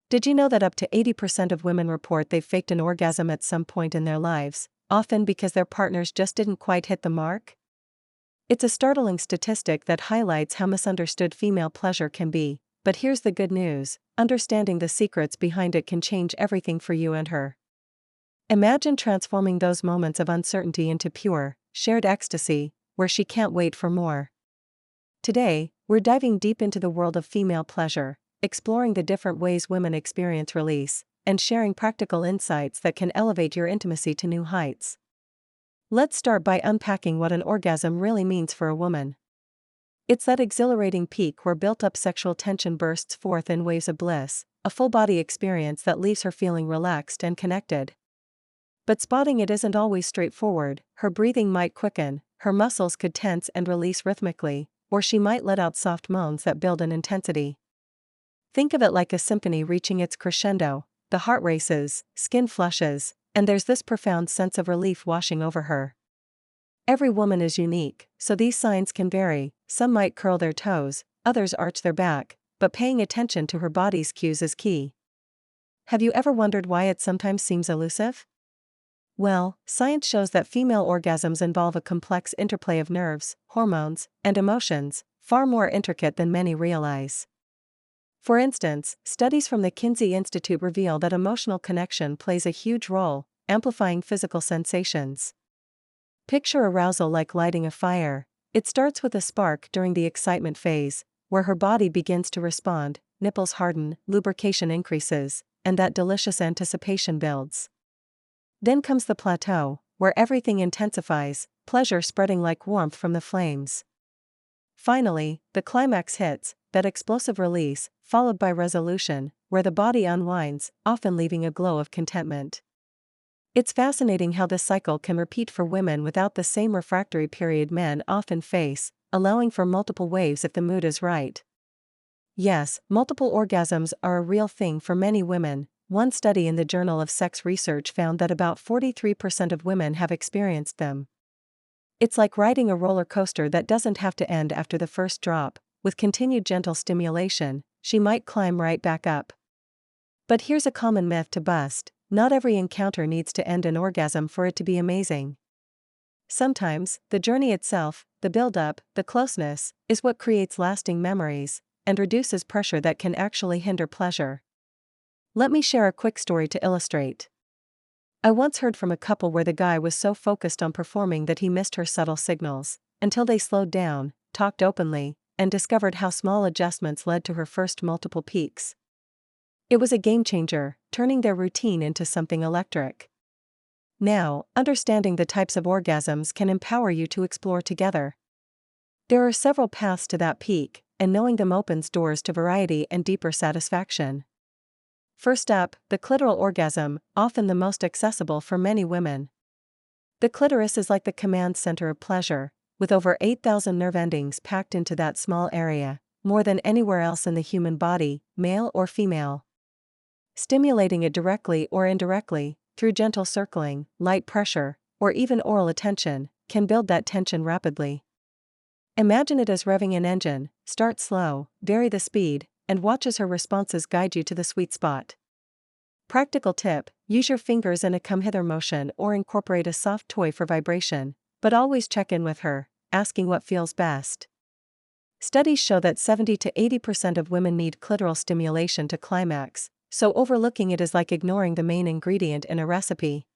Did you know that up to 80% of women report they've faked an orgasm at some point in their lives, often because their partners just didn't quite hit the mark? It's a startling statistic that highlights how misunderstood female pleasure can be, but here's the good news: understanding the secrets behind it can change everything for you and her. Imagine transforming those moments of uncertainty into pure, shared ecstasy, where she can't wait for more. Today, we're diving deep into the world of female pleasure, exploring the different ways women experience release, and sharing practical insights that can elevate your intimacy to new heights. Let's start by unpacking what an orgasm really means for a woman. It's that exhilarating peak where built-up sexual tension bursts forth in waves of bliss, a full-body experience that leaves her feeling relaxed and connected. But spotting it isn't always straightforward. Her breathing might quicken, her muscles could tense and release rhythmically, or she might let out soft moans that build in intensity. Think of it like a symphony reaching its crescendo. The heart races, skin flushes, and there's this profound sense of relief washing over her. Every woman is unique, so these signs can vary. Some might curl their toes, others arch their back, but paying attention to her body's cues is key. Have you ever wondered why it sometimes seems elusive? Well, science shows that female orgasms involve a complex interplay of nerves, hormones, and emotions, far more intricate than many realize. For instance, studies from the Kinsey Institute reveal that emotional connection plays a huge role, amplifying physical sensations. Picture arousal like lighting a fire. It starts with a spark during the excitement phase, where her body begins to respond, nipples harden, lubrication increases, and that delicious anticipation builds. Then comes the plateau, where everything intensifies, pleasure spreading like warmth from the flames. Finally, the climax hits, that explosive release, followed by resolution, where the body unwinds, often leaving a glow of contentment. It's fascinating how this cycle can repeat for women without the same refractory period men often face, allowing for multiple waves if the mood is right. Yes, multiple orgasms are a real thing for many women. One study in the Journal of Sex Research found that about 43% of women have experienced them. It's like riding a roller coaster that doesn't have to end after the first drop. With continued gentle stimulation, she might climb right back up. But here's a common myth to bust: not every encounter needs to end in orgasm for it to be amazing. Sometimes, the journey itself, the build-up, the closeness, is what creates lasting memories, and reduces pressure that can actually hinder pleasure. Let me share a quick story to illustrate. I once heard from a couple where the guy was so focused on performing that he missed her subtle signals, until they slowed down, talked openly, and discovered how small adjustments led to her first multiple peaks. It was a game changer, turning their routine into something electric. Now, understanding the types of orgasms can empower you to explore together. There are several paths to that peak, and knowing them opens doors to variety and deeper satisfaction. First up, the clitoral orgasm, often the most accessible for many women. The clitoris is like the command center of pleasure, with over 8,000 nerve endings packed into that small area, more than anywhere else in the human body, male or female. Stimulating it directly or indirectly, through gentle circling, light pressure, or even oral attention, can build that tension rapidly. Imagine it as revving an engine: start slow, vary the speed, and watch as her responses guide you to the sweet spot. Practical tip: use your fingers in a come-hither motion or incorporate a soft toy for vibration, but always check in with her, asking what feels best. Studies show that 70 to 80% of women need clitoral stimulation to climax, so overlooking it is like ignoring the main ingredient in a recipe.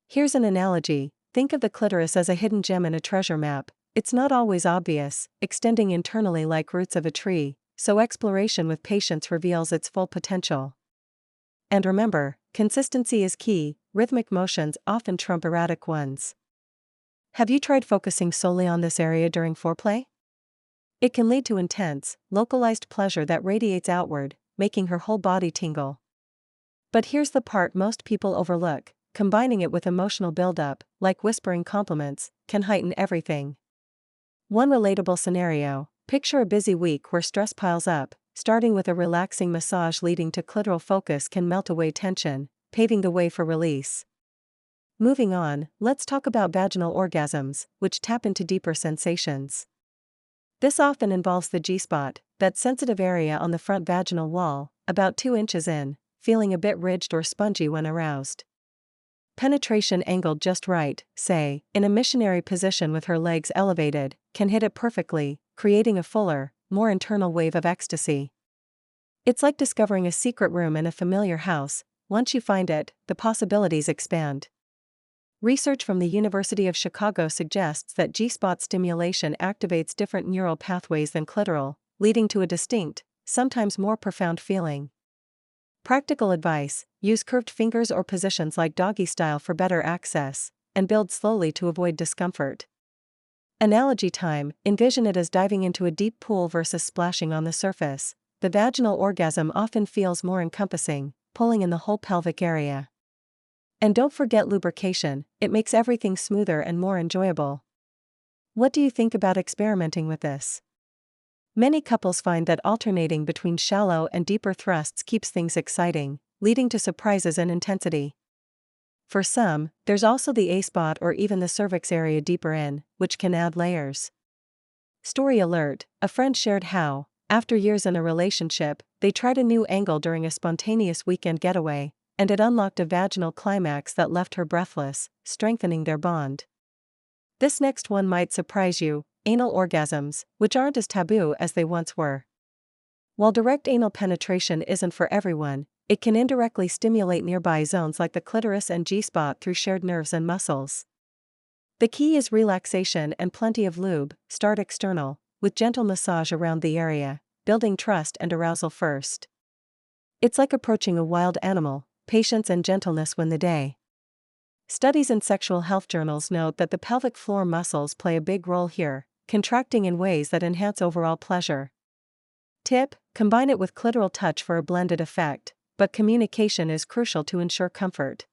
Here's an analogy: think of the clitoris as a hidden gem in a treasure map. It's not always obvious, extending internally like roots of a tree, so exploration with patience reveals its full potential. And remember, consistency is key. Rhythmic motions often trump erratic ones. Have you tried focusing solely on this area during foreplay? It can lead to intense, localized pleasure that radiates outward, making her whole body tingle. But here's the part most people overlook: combining it with emotional buildup, like whispering compliments, can heighten everything. One relatable scenario: picture a busy week where stress piles up. Starting with a relaxing massage leading to clitoral focus can melt away tension, paving the way for release. Moving on, let's talk about vaginal orgasms, which tap into deeper sensations. This often involves the G-spot, that sensitive area on the front vaginal wall, about 2 inches in, feeling a bit ridged or spongy when aroused. Penetration angled just right, say, in a missionary position with her legs elevated, can hit it perfectly, creating a fuller, more internal wave of ecstasy. It's like discovering a secret room in a familiar house. Once you find it, the possibilities expand. Research from the University of Chicago suggests that G-spot stimulation activates different neural pathways than clitoral, leading to a distinct, sometimes more profound feeling. Practical advice: use curved fingers or positions like doggy style for better access, and build slowly to avoid discomfort. Analogy time: envision it as diving into a deep pool versus splashing on the surface. The vaginal orgasm often feels more encompassing, pulling in the whole pelvic area. And don't forget lubrication, it makes everything smoother and more enjoyable. What do you think about experimenting with this? Many couples find that alternating between shallow and deeper thrusts keeps things exciting, leading to surprises and intensity. For some, there's also the A-spot or even the cervix area deeper in, which can add layers. Story alert: a friend shared how, after years in a relationship, they tried a new angle during a spontaneous weekend getaway, and it unlocked a vaginal climax that left her breathless, strengthening their bond. This next one might surprise you: anal orgasms, which aren't as taboo as they once were. While direct anal penetration isn't for everyone, it can indirectly stimulate nearby zones like the clitoris and G-spot through shared nerves and muscles. The key is relaxation and plenty of lube. Start external, with gentle massage around the area, building trust and arousal first. It's like approaching a wild animal: patience and gentleness win the day. Studies in sexual health journals note that the pelvic floor muscles play a big role here, contracting in ways that enhance overall pleasure. Tip: combine it with clitoral touch for a blended effect, but communication is crucial to ensure comfort.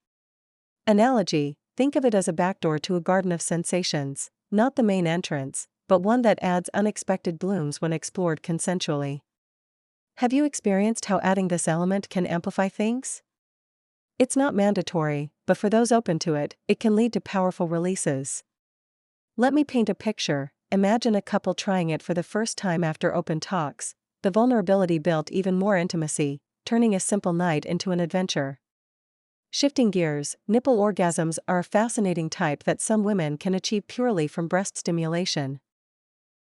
Analogy: think of it as a backdoor to a garden of sensations, not the main entrance, but one that adds unexpected blooms when explored consensually. Have you experienced how adding this element can amplify things? It's not mandatory, but for those open to it, it can lead to powerful releases. Let me paint a picture. Imagine a couple trying it for the first time after open talks. The vulnerability built even more intimacy, turning a simple night into an adventure. Shifting gears, nipple orgasms are a fascinating type that some women can achieve purely from breast stimulation.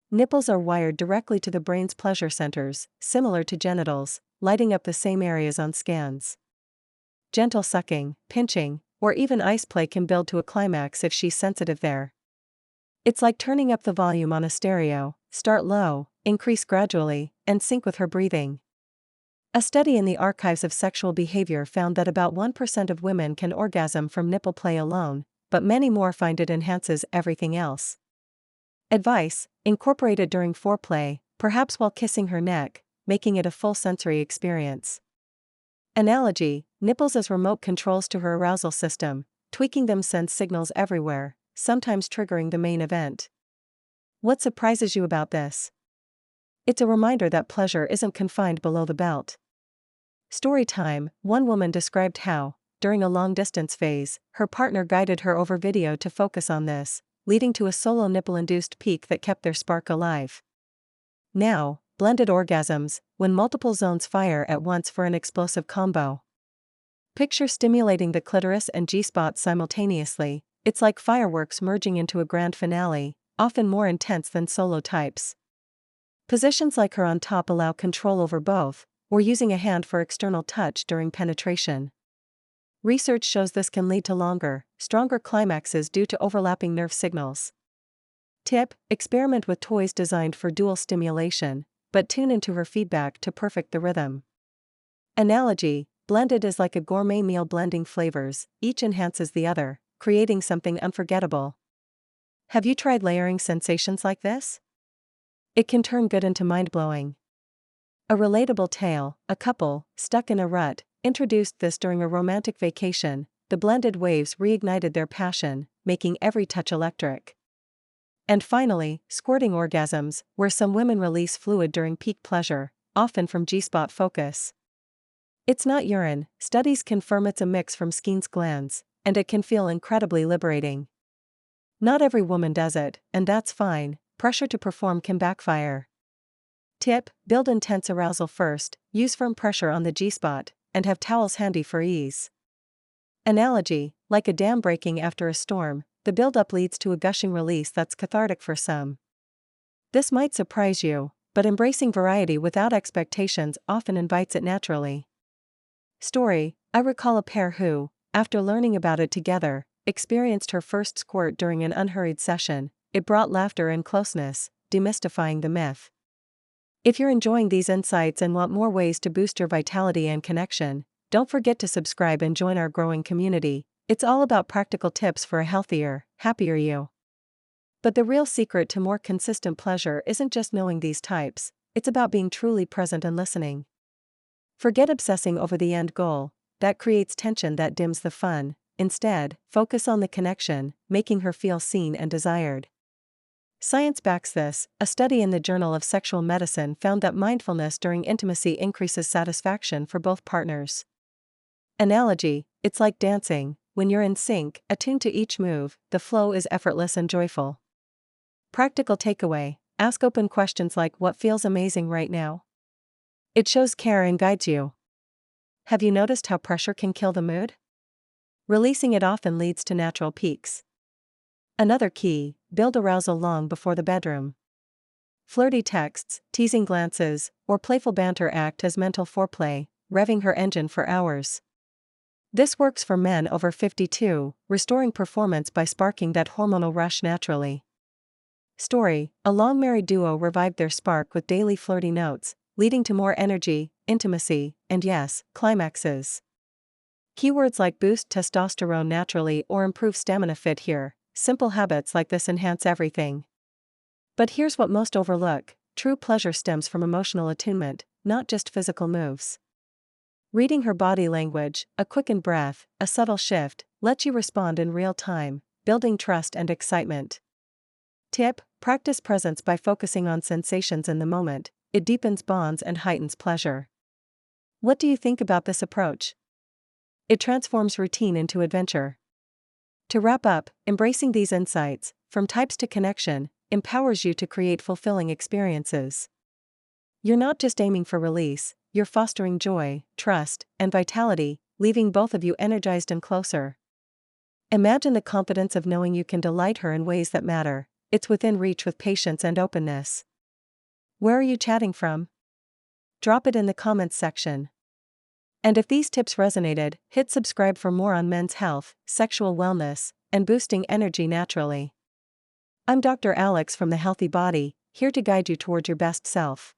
Nipples are wired directly to the brain's pleasure centers, similar to genitals, lighting up the same areas on scans. Gentle sucking, pinching, or even ice play can build to a climax if she's sensitive there. It's like turning up the volume on a stereo: start low, increase gradually, and sync with her breathing. A study in the Archives of Sexual Behavior found that about 1% of women can orgasm from nipple play alone, but many more find it enhances everything else. Advice: incorporate it during foreplay, perhaps while kissing her neck, making it a full sensory experience. Analogy: nipples as remote controls to her arousal system, tweaking them sends signals everywhere, sometimes triggering the main event. What surprises you about this? It's a reminder that pleasure isn't confined below the belt. Story time: one woman described how, during a long-distance phase, her partner guided her over video to focus on this, leading to a solo nipple-induced peak that kept their spark alive. Now, blended orgasms, when multiple zones fire at once for an explosive combo. Picture stimulating the clitoris and G-spot simultaneously. It's like fireworks merging into a grand finale, often more intense than solo types. Positions like her on top allow control over both, or using a hand for external touch during penetration. Research shows this can lead to longer, stronger climaxes due to overlapping nerve signals. Tip: experiment with toys designed for dual stimulation, but tune into her feedback to perfect the rhythm. Analogy: blended is like a gourmet meal blending flavors, each enhances the other, creating something unforgettable. Have you tried layering sensations like this? It can turn good into mind-blowing. A relatable tale: a couple, stuck in a rut, introduced this during a romantic vacation. The blended waves reignited their passion, making every touch electric. And finally, squirting orgasms, where some women release fluid during peak pleasure, often from G-spot focus. It's not urine. Studies confirm it's a mix from Skene's glands, and it can feel incredibly liberating. Not every woman does it, and that's fine. Pressure to perform can backfire. Tip: build intense arousal first, use firm pressure on the G-spot, and have towels handy for ease. Analogy: like a dam breaking after a storm, the buildup leads to a gushing release that's cathartic for some. This might surprise you, but embracing variety without expectations often invites it naturally. Story: I recall a pair who, after learning about it together, experienced her first squirt during an unhurried session. It brought laughter and closeness, demystifying the myth. If you're enjoying these insights and want more ways to boost your vitality and connection, don't forget to subscribe and join our growing community. It's all about practical tips for a healthier, happier you. But the real secret to more consistent pleasure isn't just knowing these types, it's about being truly present and listening. Forget obsessing over the end goal, that creates tension that dims the fun. Instead, focus on the connection, making her feel seen and desired. Science backs this. A study in the Journal of Sexual Medicine found that mindfulness during intimacy increases satisfaction for both partners. Analogy: it's like dancing, when you're in sync, attuned to each move, the flow is effortless and joyful. Practical takeaway: ask open questions like, what feels amazing right now? It shows care and guides you. Have you noticed how pressure can kill the mood? Releasing it often leads to natural peaks. Another key: build arousal long before the bedroom. Flirty texts, teasing glances, or playful banter act as mental foreplay, revving her engine for hours. This works for men over 52, restoring performance by sparking that hormonal rush naturally. Story: a long-married duo revived their spark with daily flirty notes, leading to more energy, intimacy, and yes, climaxes. Keywords like boost testosterone naturally or improve stamina fit here. Simple habits like this enhance everything. But here's what most overlook: true pleasure stems from emotional attunement, not just physical moves. Reading her body language, a quickened breath, a subtle shift, lets you respond in real time, building trust and excitement. Tip: practice presence by focusing on sensations in the moment. It deepens bonds and heightens pleasure. What do you think about this approach? It transforms routine into adventure. To wrap up, embracing these insights, from types to connection, empowers you to create fulfilling experiences. You're not just aiming for release, you're fostering joy, trust, and vitality, leaving both of you energized and closer. Imagine the confidence of knowing you can delight her in ways that matter. It's within reach with patience and openness. Where are you chatting from? Drop it in the comments section. And if these tips resonated, hit subscribe for more on men's health, sexual wellness, and boosting energy naturally. I'm Dr. Alex from The Healthy Body, here to guide you toward your best self.